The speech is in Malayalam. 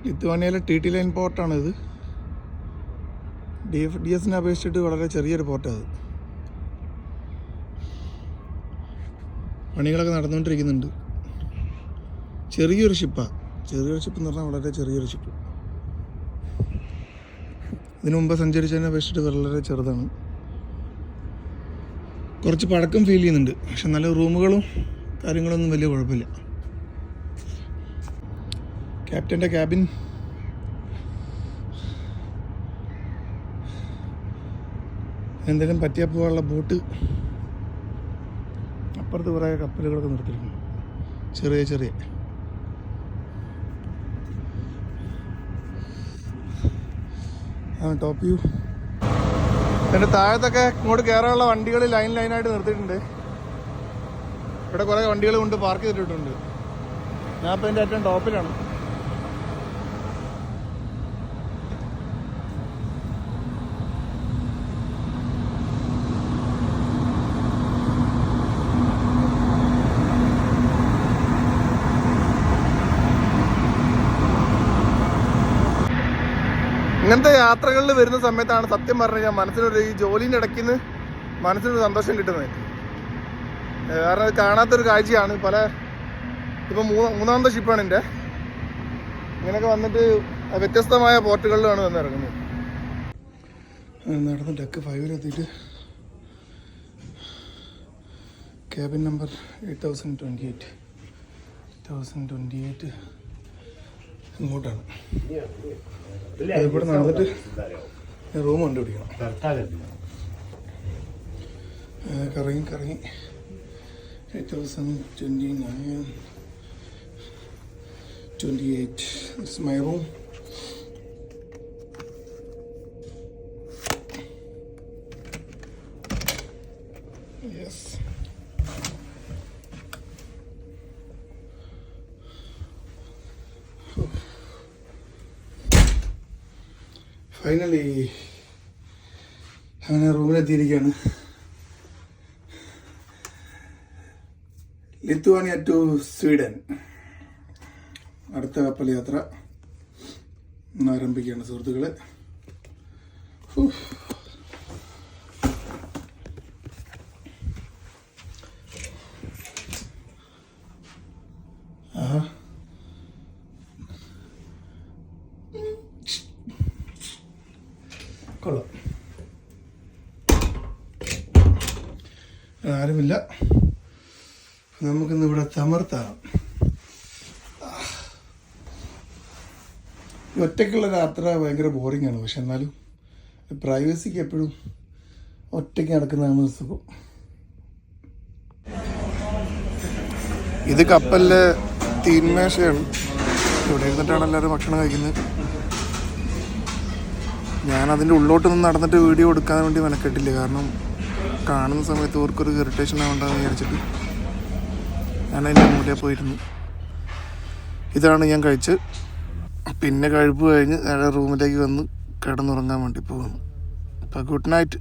ലിത്വാനിയയിലെ TT ലൈൻ പോർട്ടാണിത്. DFDSനെ അപേക്ഷിച്ചിട്ട് വളരെ ചെറിയൊരു പോർട്ടാണ് അത്. പണികളൊക്കെ നടന്നുകൊണ്ടിരിക്കുന്നുണ്ട്. ചെറിയൊരു ഷിപ്പാണ്. ചെറിയൊരു ഷിപ്പ് എന്ന് പറഞ്ഞാൽ വളരെ ചെറിയൊരു ഷിപ്പ്. ഇതിനു മുമ്പ് സഞ്ചരിച്ചതിനെ അപേക്ഷിച്ചിട്ട് വളരെ ചെറുതാണ്. കുറച്ച് പഴക്കം ഫീൽ ചെയ്യുന്നുണ്ട്. പക്ഷെ നല്ല റൂമുകളും കാര്യങ്ങളൊന്നും വലിയ കുഴപ്പമില്ല. ക്യാപ്റ്റൻ്റെ ക്യാബിൻ എന്തെങ്കിലും പറ്റിയാൽ പോകാനുള്ള ബോട്ട്. അപ്പുറത്ത് കുറേ കപ്പലുകളൊക്കെ നിർത്തിയിരിക്കുന്നു, ചെറിയ ചെറിയ. Top view. എൻ്റെ താഴത്തൊക്കെ ഇങ്ങോട്ട് കയറാനുള്ള വണ്ടികൾ ലൈനായിട്ട് നിർത്തിയിട്ടുണ്ട്. ഇവിടെ കുറേ വണ്ടികൾ കൊണ്ട് പാർക്ക് ചെയ്തിട്ടുണ്ട്. ഞാൻ ഇപ്പോൾ എൻ്റെ ഏറ്റവും ടോപ്പിലാണ്. ഇങ്ങനത്തെ യാത്രകളിൽ വരുന്ന സമയത്താണ് സത്യം പറഞ്ഞു കഴിഞ്ഞാൽ മനസ്സിനൊരു ഈ ജോലിൻ്റെ ഇടയ്ക്ക് നിന്ന് മനസ്സിനൊരു സന്തോഷം കിട്ടുന്നത്. കാരണം അത് കാണാത്തൊരു കാഴ്ചയാണ്. ഇപ്പം മൂന്നാമത്തെ ഷിപ്പാണ് എൻ്റെ. ഇങ്ങനെയൊക്കെ വന്നിട്ട് വ്യത്യസ്തമായ പോർട്ടുകളിലാണ് വന്ന് ഇറങ്ങുന്നത്. നടന്ന് ഡെക്ക് 5-ലെത്തിയിട്ട് ക്യാബിൻ നമ്പർ 8028 ഇങ്ങോട്ടാണ്. ഇവിടെ നടന്നിട്ട് റൂം കണ്ടുപിടിക്കണം. കറങ്ങി 8029 28. This is my room. Yes. Finally അങ്ങനെ റൂമിലെത്തിയിരിക്കുകയാണ്. ലിത്വാനിയ ടു സ്വീഡൻ അടുത്ത കപ്പൽ യാത്ര ആരംഭിക്കുകയാണ് സുഹൃത്തുക്കളെ. കൊള്ളാം. ആരുമില്ല. നമുക്കിന്ന് ഇവിടെ തമർത്താണ്. ഒറ്റയ്ക്കുള്ള യാത്ര ഭയങ്കര ബോറിംഗ് ആണ്. പക്ഷെ എന്നാലും പ്രൈവസിക്ക് എപ്പോഴും ഒറ്റയ്ക്ക് നടക്കുന്നതാണ് സുഖം. ഇത് കപ്പലിലെ തീന്മേശയാണ്. ഇവിടെ ഇരുന്നിട്ടാണ് എല്ലാവരും ഭക്ഷണം കഴിക്കുന്നത്. ഞാൻ അതിൻ്റെ ഉള്ളോട്ട് നിന്ന് നടന്നിട്ട് വീഡിയോ എടുക്കാൻ വേണ്ടി മെനക്കെട്ടില്ല. കാരണം കാണുന്ന സമയത്ത് ഓർക്കൊരു ഇറിറ്റേഷൻ ആവണ്ടെന്ന് വിചാരിച്ചിട്ട് ഞാൻ അതിൻ്റെ മൂലയിൽ പോയിരുന്നു. ഇതാണ് ഞാൻ കഴിച്ച്. പിന്നെ കഴിപ്പ് കഴിഞ്ഞ് നേരെ റൂമിലേക്ക് വന്ന് കിടന്നുറങ്ങാൻ വേണ്ടി പോകുന്നു. അപ്പോൾ ഗുഡ് നൈറ്റ്.